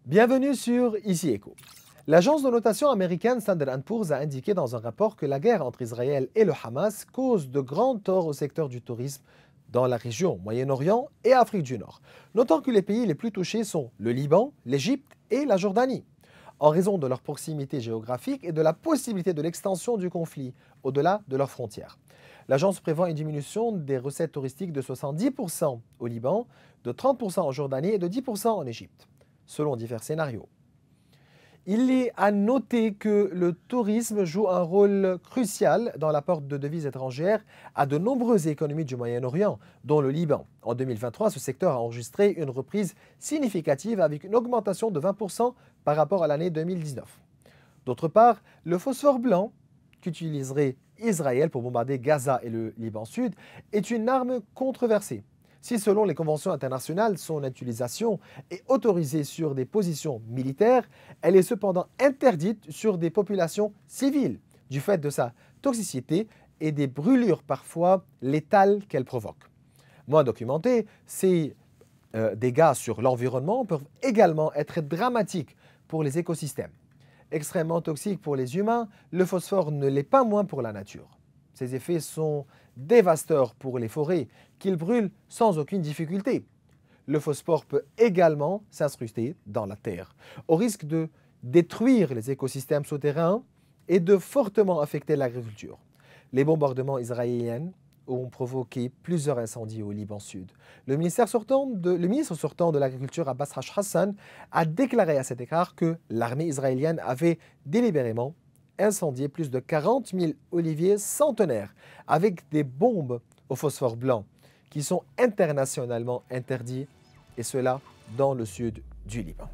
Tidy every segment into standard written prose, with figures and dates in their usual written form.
Bienvenue sur Ici Écho. L'agence de notation américaine Standard & Poor's a indiqué dans un rapport que la guerre entre Israël et le Hamas cause de grands torts au secteur du tourisme dans la région Moyen-Orient et Afrique du Nord, notant que les pays les plus touchés sont le Liban, l'Égypte et la Jordanie, en raison de leur proximité géographique et de la possibilité de l'extension du conflit au-delà de leurs frontières. L'agence prévoit une diminution des recettes touristiques de 70% au Liban, de 30% en Jordanie et de 10% en Égypte, selon divers scénarios. Il est à noter que le tourisme joue un rôle crucial dans l'apport de devises étrangères à de nombreuses économies du Moyen-Orient, dont le Liban. En 2023, ce secteur a enregistré une reprise significative avec une augmentation de 20% par rapport à l'année 2019. D'autre part, le phosphore blanc, qu'utiliserait Israël pour bombarder Gaza et le Liban Sud, est une arme controversée. Si selon les conventions internationales, son utilisation est autorisée sur des positions militaires, elle est cependant interdite sur des populations civiles, du fait de sa toxicité et des brûlures parfois létales qu'elle provoque. Moins documentés, ces dégâts sur l'environnement peuvent également être dramatiques pour les écosystèmes. Extrêmement toxique pour les humains, le phosphore ne l'est pas moins pour la nature. Ses effets sont dévastateurs pour les forêts, qu'ils brûlent sans aucune difficulté. Le phosphore peut également s'incruster dans la terre, au risque de détruire les écosystèmes souterrains et de fortement affecter l'agriculture. Les bombardements israéliens ont provoqué plusieurs incendies au Liban Sud. Le ministre sortant de l'Agriculture, Abbas Hassan, a déclaré à cet égard que l'armée israélienne avait délibérément incendié plus de 40 000 oliviers centenaires avec des bombes au phosphore blanc qui sont internationalement interdits, et cela dans le sud du Liban.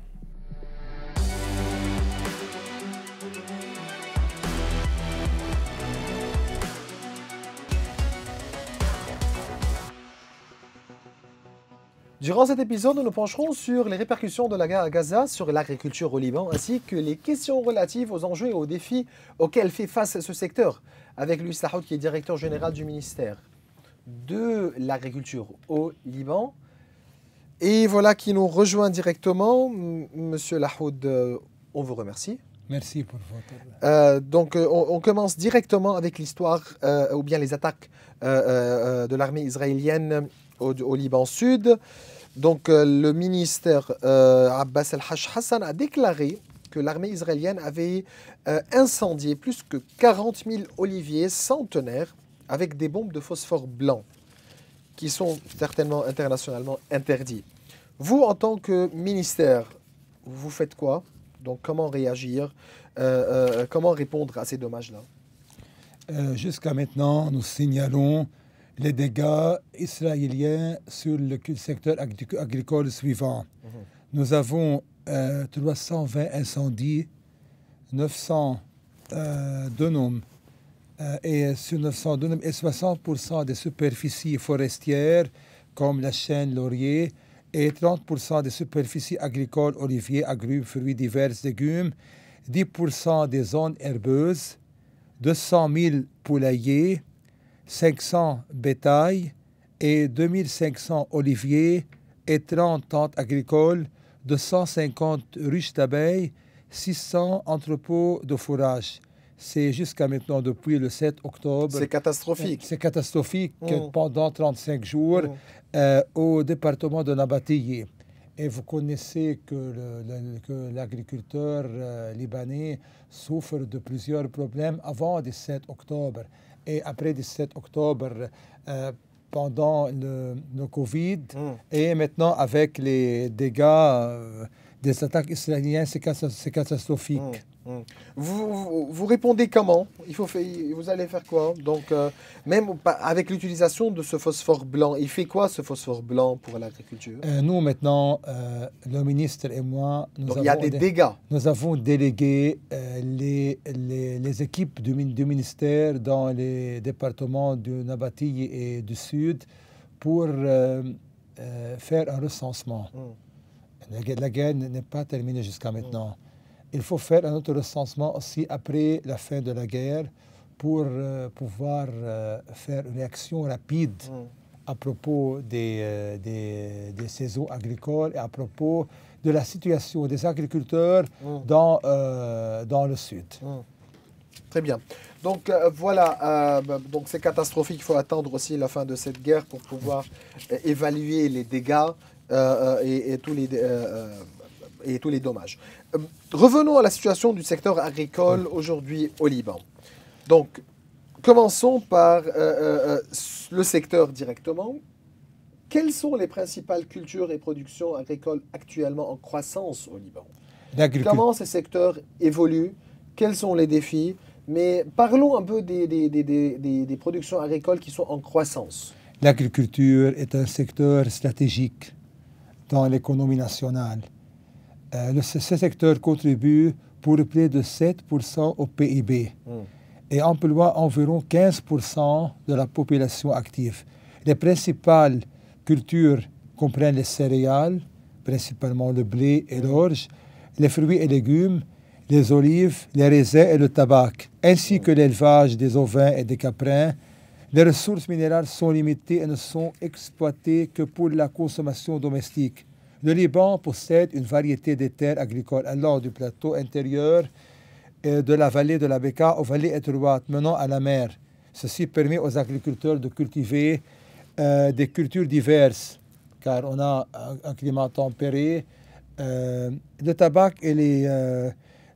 Durant cet épisode, nous nous pencherons sur les répercussions de la guerre à Gaza sur l'agriculture au Liban, ainsi que les questions relatives aux enjeux et aux défis auxquels fait face ce secteur, avec Louis Lahoud, qui est directeur général du ministère de l'Agriculture au Liban. Et voilà qui nous rejoint directement. Monsieur Lahoud, on vous remercie. Merci pour votre... On commence directement avec l'histoire ou bien les attaques de l'armée israélienne au Liban Sud. Donc, le ministère Abbas Hassan a déclaré que l'armée israélienne avait incendié plus que 40 000 oliviers centenaires avec des bombes de phosphore blanc qui sont certainement internationalement interdits. Vous, en tant que ministère, vous faites quoi? Donc, comment réagir? Comment répondre à ces dommages-là? Jusqu'à maintenant, nous signalons les dégâts israéliens sur le secteur agricole suivant. Nous avons 320 incendies, 900 dômes, et sur 900 dômes, et 60% des superficies forestières, comme la chêne, laurier, et 30% des superficies agricoles, oliviers, agrumes, fruits divers, légumes, 10% des zones herbeuses, 200 000 poulaillers, 500 bétail et 2500 oliviers et 30 tentes agricoles, 250 ruches d'abeilles, 600 entrepôts de fourrage. C'est jusqu'à maintenant, depuis le 7 octobre. C'est catastrophique. C'est catastrophique pendant 35 jours au département de Nabatiyé. Et vous connaissez que l'agriculteur libanais souffre de plusieurs problèmes avant le 7 octobre. Et après le 7 octobre, pendant le Covid, et maintenant avec les dégâts des attaques israéliennes, c'est catastrophique. Vous répondez comment? Vous allez faire quoi? Donc, même avec l'utilisation de ce phosphore blanc, il fait quoi ce phosphore blanc pour l'agriculture? Nous, maintenant, le ministre et moi, il y a des dégâts. Nous avons délégué les équipes du ministère dans les départements du Nabati et du Sud pour faire un recensement. La guerre n'est pas terminée jusqu'à maintenant. Il faut faire un autre recensement aussi après la fin de la guerre pour pouvoir faire une réaction rapide à propos des saisons agricoles et à propos de la situation des agriculteurs dans le sud. Très bien. Donc voilà, donc c'est catastrophique. Il faut attendre aussi la fin de cette guerre pour pouvoir évaluer les dégâts et tous les dommages. Revenons à la situation du secteur agricole aujourd'hui au Liban. Donc, commençons par le secteur directement. Quelles sont les principales cultures et productions agricoles actuellement en croissance au Liban? Comment ces secteurs évoluent? Quels sont les défis? Mais parlons un peu des productions agricoles qui sont en croissance. L'agriculture est un secteur stratégique dans l'économie nationale. Ce secteur contribue pour près de 7% au PIB et emploie environ 15% de la population active. Les principales cultures comprennent les céréales, principalement le blé et l'orge, les fruits et légumes, les olives, les raisins et le tabac, ainsi que l'élevage des ovins et des caprins. Les ressources minérales sont limitées et ne sont exploitées que pour la consommation domestique. Le Liban possède une variété de terres agricoles allant du plateau intérieur de la vallée de la Bekaa aux vallées étroites menant à la mer. Ceci permet aux agriculteurs de cultiver des cultures diverses, car on a un climat tempéré. Le tabac et les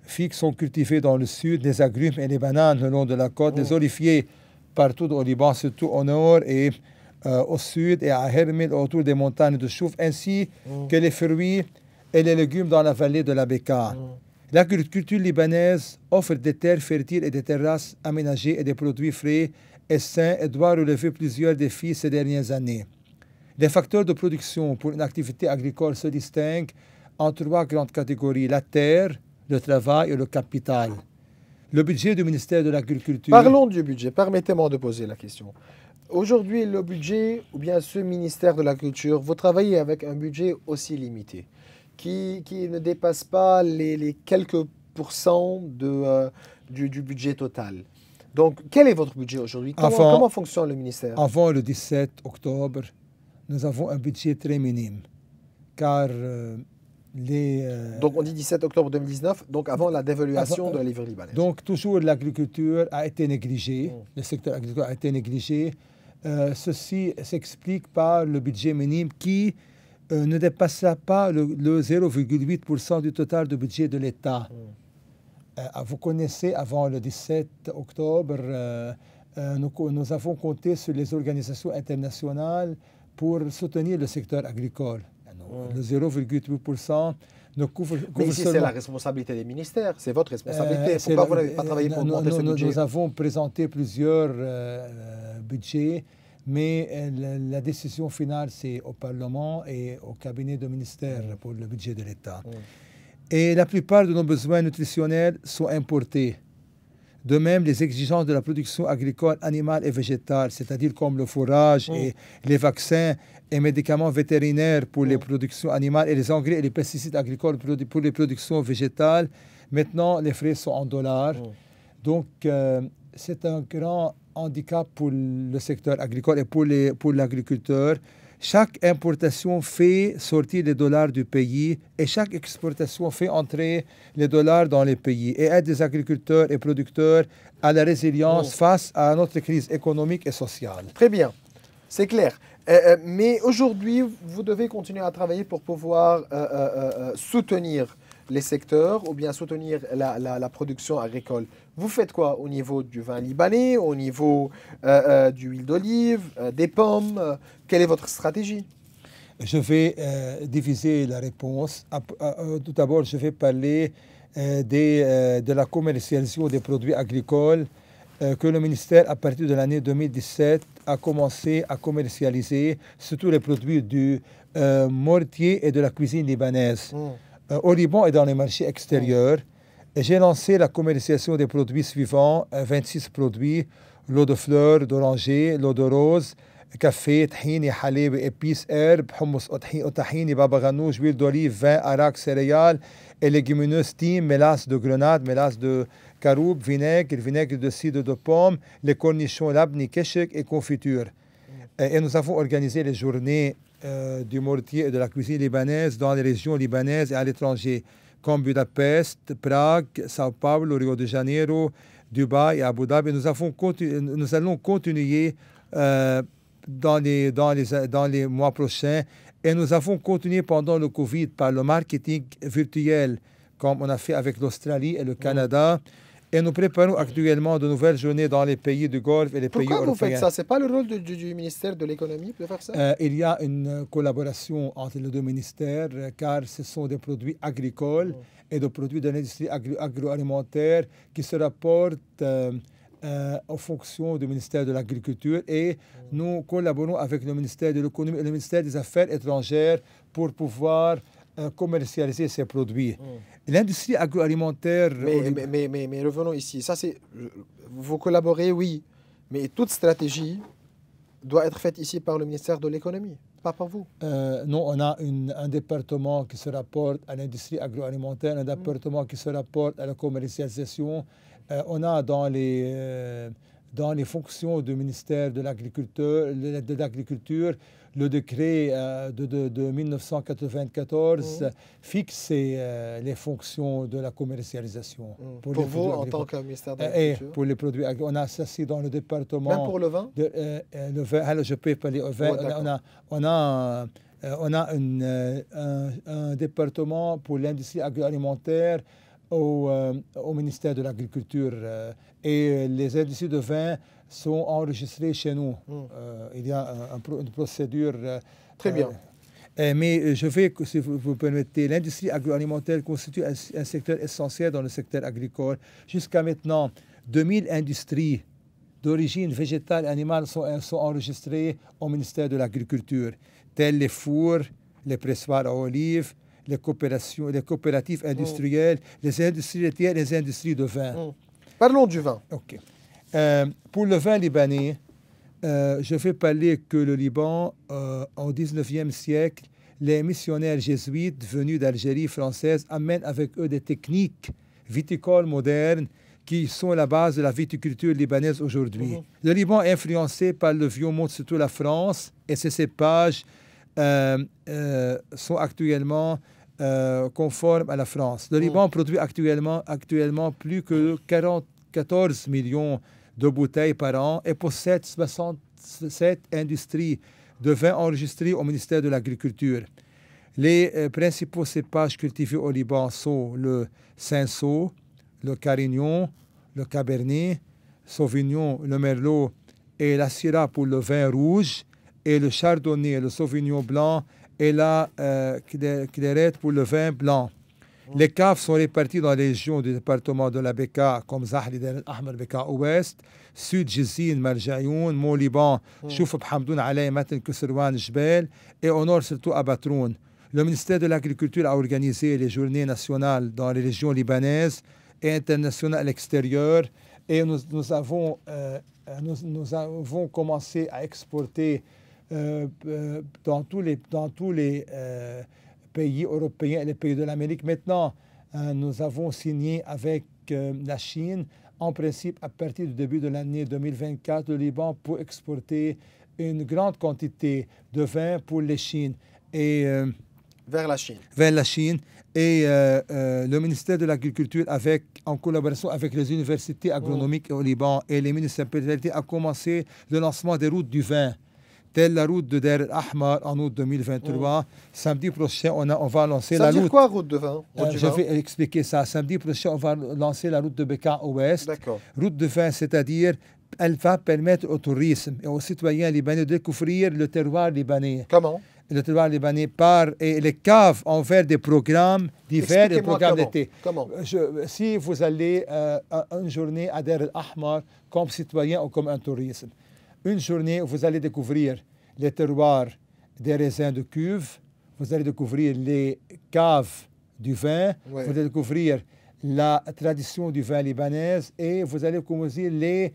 figues sont cultivés dans le sud, les agrumes et les bananes le long de la côte, les oliviers partout au Liban, surtout au nord et au sud et à Hermel autour des montagnes de Chouf, ainsi que les fruits et les légumes dans la vallée de la Bekaa. L'agriculture libanaise offre des terres fertiles et des terrasses aménagées et des produits frais et sains et doit relever plusieurs défis ces dernières années. Les facteurs de production pour une activité agricole se distinguent en trois grandes catégories: la terre, le travail et le capital. Le budget du ministère de l'Agriculture... Parlons du budget. Permettez-moi de poser la question. Aujourd'hui, le budget, ou bien ce ministère de l'Agriculture, vous travaillez avec un budget aussi limité, qui ne dépasse pas les quelques pourcents du budget total. Donc, quel est votre budget aujourd'hui? Comment fonctionne le ministère? Avant le 17 octobre, nous avons un budget très minime, car Donc, on dit 17 octobre 2019, donc avant la dévaluation de la livre libanaise. Donc, toujours l'agriculture a été négligée, le secteur agricole a été négligé. Ceci s'explique par le budget minime qui ne dépassera pas le 0,8% du total du budget de l'État. Vous connaissez, avant le 17 octobre, nous avons compté sur les organisations internationales pour soutenir le secteur agricole. Le 0,8% ne couvre Mais ici, seulement... c'est la responsabilité des ministères, c'est votre responsabilité. Pourquoi vous n'avez pas travaillé pour augmenter ce budget? Nous avons présenté plusieurs budgets, mais la décision finale, c'est au Parlement et au cabinet de ministère pour le budget de l'État. Et la plupart de nos besoins nutritionnels sont importés. De même, les exigences de la production agricole, animale et végétale, c'est-à-dire comme le fourrage et les vaccins et médicaments vétérinaires pour les productions animales et les engrais et les pesticides agricoles pour les productions végétales, maintenant, les frais sont en dollars. Donc, c'est un grand handicap pour le secteur agricole et pour l'agriculteur. Chaque importation fait sortir les dollars du pays et chaque exportation fait entrer les dollars dans les pays et aide les agriculteurs et producteurs à la résilience face à notre crise économique et sociale. Très bien, c'est clair. Mais aujourd'hui, vous devez continuer à travailler pour pouvoir soutenir les secteurs ou bien soutenir la production agricole. Vous faites quoi au niveau du vin libanais, au niveau d'huile d'olive, des pommes? Quelle est votre stratégie? Je vais diviser la réponse. Tout d'abord, je vais parler de la commercialisation des produits agricoles que le ministère, à partir de l'année 2017, a commencé à commercialiser, surtout les produits du mortier et de la cuisine libanaise. Au Liban et dans les marchés extérieurs, j'ai lancé la commercialisation des produits suivants, 26 produits: l'eau de fleurs, d'oranger, l'eau de rose, café, tahini, halib, épices, herbes, hummus, tahini, baba ganoush, huile d'olive, vin, arak, céréales et légumineuses, thym, mélasse de grenade, mélasse de caroube, vinaigre de cidre de pomme, les cornichons, labni, keshek et confiture. Et nous avons organisé les journées du mortier et de la cuisine libanaise dans les régions libanaises et à l'étranger, comme Budapest, Prague, Sao Paulo, Rio de Janeiro, Dubaï et Abu Dhabi. Nous allons continuer dans les mois prochains et nous avons continué pendant le Covid par le marketing virtuel, comme on a fait avec l'Australie et le Canada. Et nous préparons actuellement de nouvelles journées dans les pays du Golfe et les pays européens. Pourquoi vous faites ça? Ce n'est pas le rôle du ministère de l'économie de faire ça? Il y a une collaboration entre les deux ministères car ce sont des produits agricoles et des produits de l'industrie agroalimentaire qui se rapportent en fonction du ministère de l'Agriculture et nous collaborons avec le ministère de l'Économie et le ministère des Affaires étrangères pour pouvoir commercialiser ces produits. L'industrie agroalimentaire... Mais revenons ici. Ça, vous collaborez, oui, mais toute stratégie doit être faite ici par le ministère de l'Économie, pas par vous. Non, on a un département qui se rapporte à l'industrie agroalimentaire, un département qui se rapporte à la commercialisation. On a dans les fonctions du ministère de l'Agriculture, le décret de 1994 fixe les fonctions de la commercialisation. Pour vous, en tant que ministère de l'Agriculture? Et pour les produits agricoles. On a ça dans le département... Même pour le vin? Le vin, alors je peux parler au vin. On a un département pour l'industrie agroalimentaire au ministère de l'Agriculture. Et les industries de vin sont enregistrées chez nous. Il y a une procédure... Très bien. Mais je vais, si vous permettez, l'industrie agroalimentaire constitue un secteur essentiel dans le secteur agricole. Jusqu'à maintenant, 2000 industries d'origine végétale et animale sont enregistrées au ministère de l'Agriculture, telles les fours, les pressoirs à olives, les coopératives industrielles, les industries laitières et les industries de vin. Parlons du vin. OK. Pour le vin libanais, je vais parler que le Liban, au XIXe siècle, les missionnaires jésuites venus d'Algérie française amènent avec eux des techniques viticoles modernes qui sont la base de la viticulture libanaise aujourd'hui. Le Liban est influencé par le vieux monde, surtout la France, et ces cépages sont actuellement conformes à la France. Le Liban produit actuellement plus que 14 millions de bouteilles par an et possède 67 industries de vin enregistrées au ministère de l'Agriculture. Les principaux cépages cultivés au Liban sont le Cinsault, le Carignan, le Cabernet Sauvignon, le Merlot et la Syrah pour le vin rouge, et le Chardonnay, le Sauvignon blanc et la Clairette pour le vin blanc. Les caves sont réparties dans les régions du département de la Bekaa, comme Zahli, Dar al-Ahmar, Bekaa Ouest, Sud, Jizine, Marjayoun, Mont-Liban, Chouf, Bhamdoun, Alay, Matin, Kusserwan, Jbel, et au nord surtout à Batroun. Le ministère de l'Agriculture a organisé les journées nationales dans les régions libanaises et internationales à l'extérieur, et nous avons commencé à exporter dans tous les pays européens et les pays de l'Amérique. Maintenant, nous avons signé avec la Chine, en principe, à partir du début de l'année 2024, le Liban pour exporter une grande quantité de vin pour les Chines. Et, vers la Chine. Vers la Chine. Et le ministère de l'Agriculture, en collaboration avec les universités agronomiques au Liban et les municipalités, a commencé le lancement des routes du vin, telle la route de Dar al-Ahmar en août 2023. Samedi prochain, on va lancer la route... Ça veut dire quoi, route de vin? Je vais expliquer ça. Samedi prochain, on va lancer la route de Bekaa Ouest. D'accord. Route de vin, c'est-à-dire, elle va permettre au tourisme et aux citoyens libanais de découvrir le terroir libanais. Comment? Le terroir libanais et les caves ont fait des programmes d'hiver et des programmes d'été. Comment? Si vous allez une journée à Dar al-Ahmar comme citoyen ou comme un tourisme, une journée, vous allez découvrir les terroirs des raisins de cuve, vous allez découvrir les caves du vin, vous allez découvrir la tradition du vin libanaise et vous allez commencer les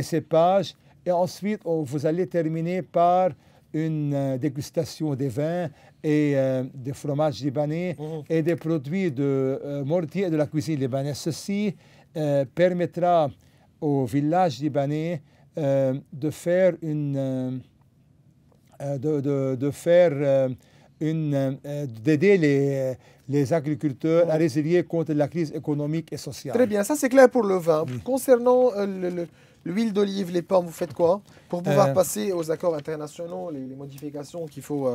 cépages. Et ensuite, vous allez terminer par une dégustation des vins et des fromages libanais et des produits de mortier et de la cuisine libanaise. Ceci permettra aux villages libanais de faire de faire d'aider les agriculteurs à résilier contre la crise économique et sociale. Très bien, ça c'est clair pour le vin. Oui. Concernant l'huile d'olive, les pommes, vous faites quoi pour pouvoir passer aux accords internationaux, les modifications qu'il faut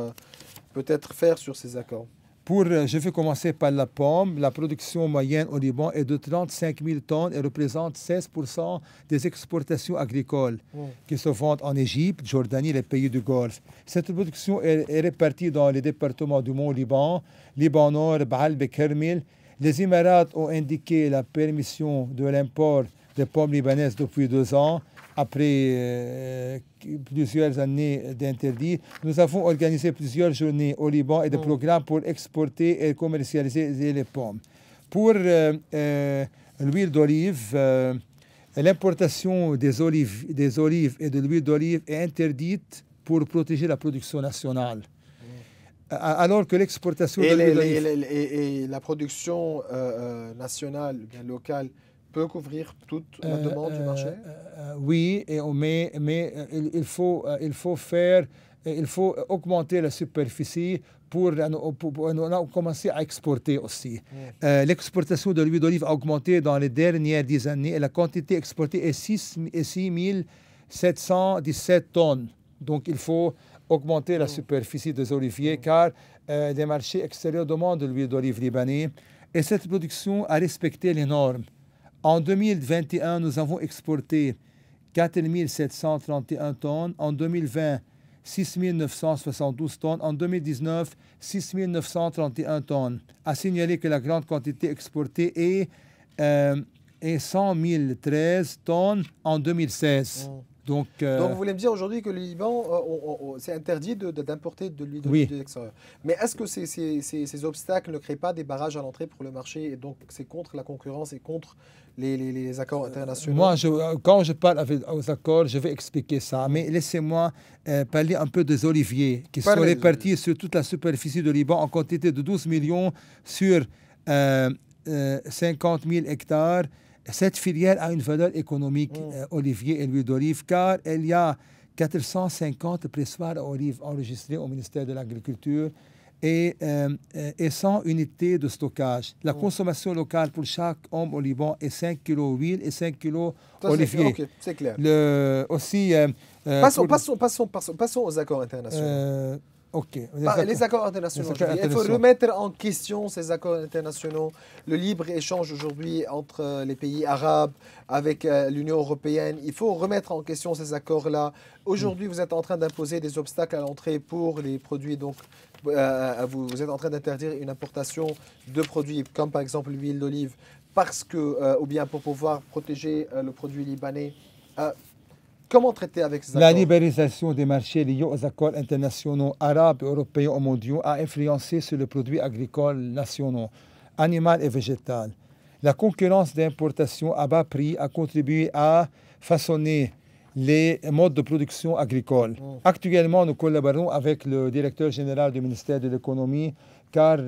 peut-être faire sur ces accords? Je vais commencer par la pomme. La production moyenne au Liban est de 35 000 tonnes et représente 16% des exportations agricoles qui se vendent en Égypte, Jordanie, les pays du Golfe. Cette production est répartie dans les départements du Mont-Liban, Liban Nord, Baal et Kermil. Les Émirats ont indiqué la permission de l'import des pommes libanaises depuis 2 ans. Après plusieurs années d'interdit, nous avons organisé plusieurs journées au Liban et des programmes pour exporter et commercialiser les pommes. Pour l'huile d'olive, l'importation des olives et de l'huile d'olive est interdite pour protéger la production nationale. Alors que l'exportation de l'huile d'olive... Et la production nationale, bien locale, peut couvrir toute la demande du marché? Oui, mais il faut augmenter la superficie pour commencer à exporter aussi. L'exportation de l'huile d'olive a augmenté dans les dernières 10 années et la quantité exportée est 6 717 tonnes. Donc il faut augmenter la superficie des oliviers car les marchés extérieurs demandent de l'huile d'olive libanais et cette production a respecté les normes. En 2021, nous avons exporté 4 731 tonnes. En 2020, 6 972 tonnes. En 2019, 6 931 tonnes. À signaler que la grande quantité exportée est 100 013 tonnes en 2016. Donc, vous voulez me dire aujourd'hui que le Liban, c'est interdit d'importer de l'huile d'olive de l'extérieur. Mais est-ce que ces obstacles ne créent pas des barrages à l'entrée pour le marché et donc c'est contre la concurrence et contre les accords internationaux? Moi, quand je parle aux accords, je vais expliquer ça. Mais laissez-moi parler un peu des oliviers qui sont répartis sur toute la superficie du Liban en quantité de 12 millions sur 50 000 hectares. Cette filière a une valeur économique, olivier et l'huile d'olive, car il y a 450 pressoirs à olives enregistrés au ministère de l'Agriculture et 100 unités de stockage. La consommation locale pour chaque homme au Liban est 5 kg d'huile et 5 kg d'olivier. Ok, c'est clair. Passons aux accords internationaux. Les accords internationaux. Il faut remettre en question ces accords internationaux. Le libre-échange aujourd'hui entre les pays arabes avec l'Union européenne. Il faut remettre en question ces accords-là. Aujourd'hui, vous êtes en train d'imposer des obstacles à l'entrée pour les produits. Donc, vous êtes en train d'interdire une importation de produits comme par exemple l'huile d'olive ou bien pour pouvoir protéger le produit libanais. Comment traiter avec ces accords? La libéralisation des marchés liés aux accords internationaux arabes, européens ou mondiaux a influencé sur les produits agricoles nationaux, animaux et végétaux. La concurrence d'importation à bas prix a contribué à façonner les modes de production agricole. Actuellement, nous collaborons avec le directeur général du ministère de l'économie, car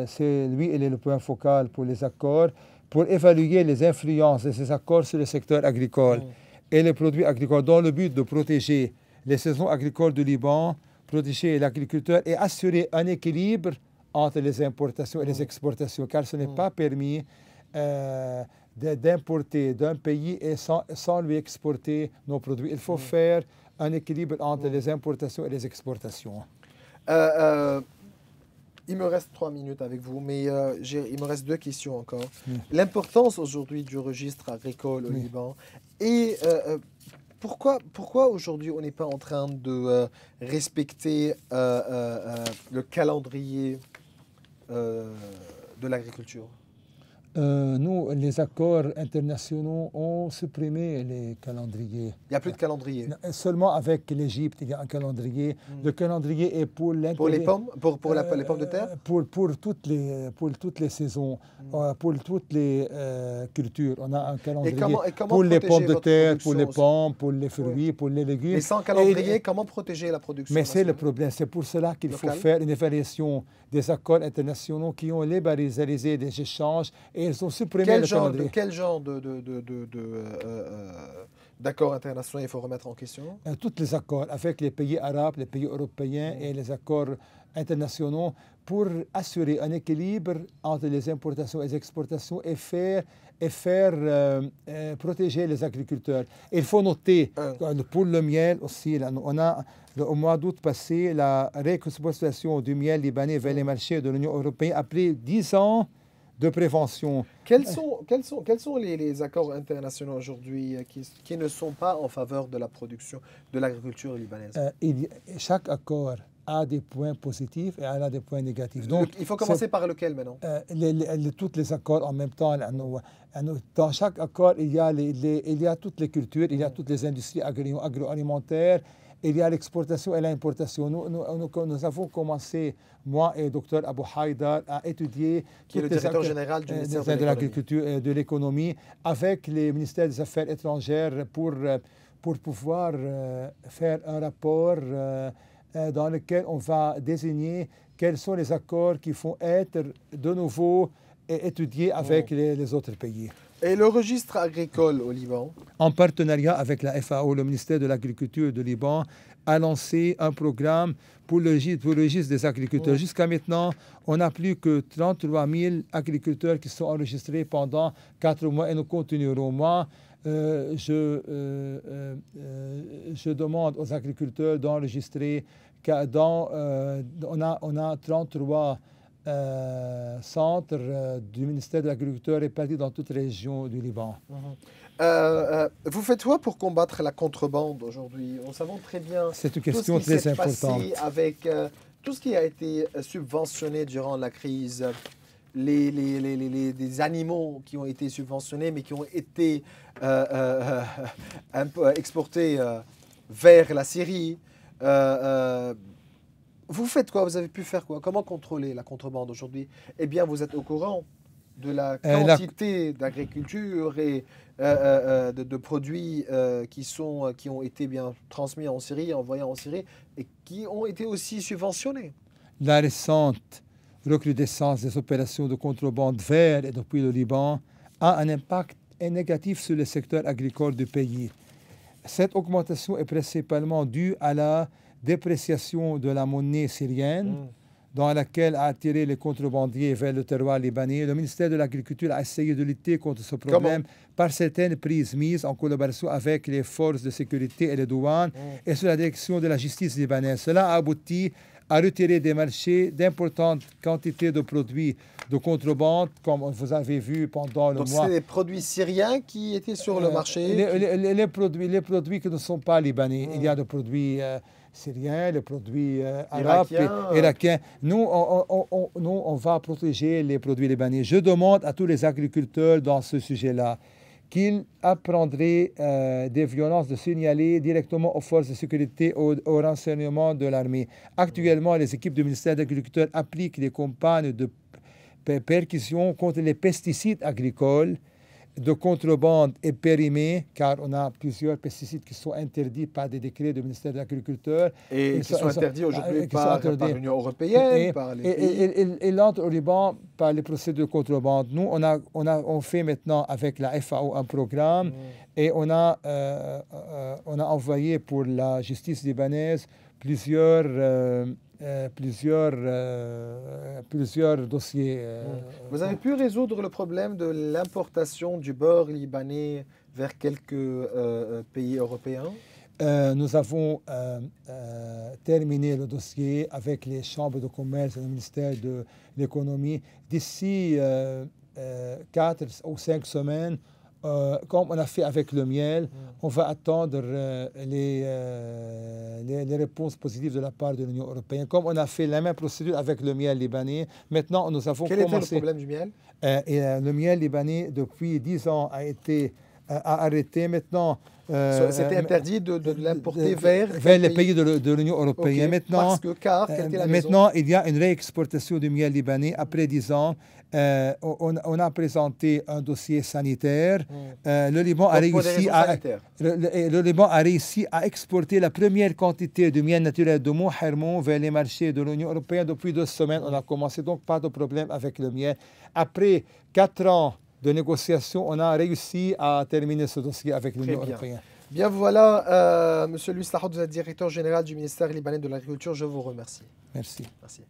c'est lui qui est le point focal pour les accords, pour évaluer les influences de ces accords sur le secteur agricole et les produits agricoles dans le but de protéger les saisons agricoles du Liban, protéger l'agriculteur et assurer un équilibre entre les importations et les exportations, car ce n'est pas permis d'importer d'un pays et sans lui exporter nos produits. Il faut faire un équilibre entre les importations et les exportations. Il me reste 3 minutes avec vous, mais il me reste 2 questions encore. L'importance aujourd'hui du registre agricole au Liban et pourquoi aujourd'hui on n'est pas en train de respecter le calendrier de l'agriculture? Nous, les accords internationaux ont supprimé les calendriers. Il n'y a plus de calendrier. Seulement avec l'Égypte, il y a un calendrier. Le calendrier est pour les pommes, pour les pommes de terre. Pour toutes les saisons, pour toutes les cultures. On a un calendrier pour les pommes de terre, pour les pommes, pour les fruits, pour les légumes. Mais sans calendrier, comment protéger la production? Mais c'est le problème. C'est pour cela qu'il faut faire une évaluation des accords internationaux qui ont libéralisé des échanges et ils ont supprimé le calendrier. Quel genre d'accords internationaux il faut remettre en question? Tous les accords avec les pays arabes, les pays européens et les accords internationaux pour assurer un équilibre entre les importations et les exportations et faire protéger les agriculteurs. Il faut noter que pour le miel aussi, là, on a au mois d'août passé la réexportation du miel libanais vers les marchés de l'Union européenne après 10 ans de prévention. Quels sont les accords internationaux aujourd'hui qui ne sont pas en faveur de la production de l'agriculture libanaise? Chaque accord a des points positifs et a des points négatifs. Donc, il faut commencer par lequel maintenant? Tous les accords en même temps. Dans chaque accord, il y a toutes les cultures, il y a toutes les industries agroalimentaires, il y a l'exportation et l'importation. Nous avons commencé, moi et le docteur Abou Haïdar, à étudier qui est le directeur général du ministère de l'Agriculture et de l'Économie avec les ministères des Affaires étrangères pour pouvoir faire un rapport dans lequel on va désigner quels sont les accords qui vont être de nouveau étudiés avec les autres pays. Et le registre agricole au Liban? En partenariat avec la FAO, le ministère de l'Agriculture du Liban a lancé un programme pour le registre des agriculteurs. Jusqu'à maintenant, on n'a plus que 33 000 agriculteurs qui sont enregistrés pendant 4 mois et nous continuerons. Moi, je demande aux agriculteurs d'enregistrer. On a 33 centres du ministère de l'Agriculture répartis dans toutes les régions du Liban. Vous faites quoi pour combattre la contrebande aujourd'hui? Nous savons très bien. C'est une question très importante. Avec tout ce qui a été subventionné durant la crise, des animaux qui ont été subventionnés mais qui ont été un peu exportés vers la Syrie. Vous faites quoi? Vous avez pu faire quoi? Comment contrôler la contrebande aujourd'hui? Eh bien, vous êtes au courant de la quantité d'agriculture et de produits qui ont été bien transmis en Syrie, envoyés en Syrie, et qui ont été aussi subventionnés. La récente recrudescence des opérations de contrebande vers et depuis le Liban a un impact négatif sur le secteur agricole du pays. Cette augmentation est principalement due à la dépréciation de la monnaie syrienne, dans laquelle a attiré les contrebandiers vers le terroir libanais. Le ministère de l'Agriculture a essayé de lutter contre ce problème par certaines prises mises en collaboration avec les forces de sécurité et les douanes et sous la direction de la justice libanaise. Cela a abouti à retirer des marchés d'importantes quantités de produits de contrebande, comme vous avez vu pendant le mois. Donc, c'est des produits syriens qui étaient sur le marché? Les produits qui ne sont pas libanais. Il y a des produits syriens, les produits arabes, irakiens. Nous, on va protéger les produits libanais. Je demande à tous les agriculteurs dans ce sujet-là qu'ils apprendraient des violences de signaler directement aux forces de sécurité, au renseignement de l'armée. Actuellement, les équipes du ministère de l'Agriculture appliquent les campagnes de perquisition contre les pesticides agricoles de contrebande et périmés, car on a plusieurs pesticides qui sont interdits par des décrets du ministère de l'Agriculture. Et qui sont interdits aujourd'hui par l'Union européenne. Et l'entre au Liban par les procédures de contrebande. Nous, on fait maintenant avec la FAO un programme et on a envoyé pour la justice libanaise plusieurs dossiers. Vous avez pu résoudre le problème de l'importation du beurre libanais vers quelques pays européens? Nous avons terminé le dossier avec les chambres de commerce et le ministère de l'Économie. D'ici 4 ou 5 semaines, comme on a fait avec le miel, on va attendre les réponses positives de la part de l'Union européenne. Comme on a fait la même procédure avec le miel libanais, maintenant nous avons commencé... Quel était le problème du miel? Le miel libanais, depuis 10 ans, a été arrêté. Maintenant, c'était interdit de l'importer vers les pays de l'Union européenne. Maintenant, maintenant, il y a une réexportation du miel libanais après 10 ans. On a présenté un dossier sanitaire. Le Liban a réussi à exporter la première quantité de miel naturel de Mont Hermon vers les marchés de l'Union européenne. Depuis 2 semaines, on a commencé, donc pas de problème avec le miel. Après 4 ans de négociations, on a réussi à terminer ce dossier avec l'Union européenne. Bien voilà, Monsieur Louis Slahoud, vous êtes directeur général du ministère libanais de l'Agriculture. Je vous remercie. Merci. Merci.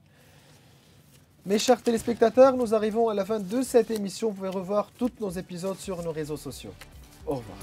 Mes chers téléspectateurs, nous arrivons à la fin de cette émission. Vous pouvez revoir tous nos épisodes sur nos réseaux sociaux. Au revoir.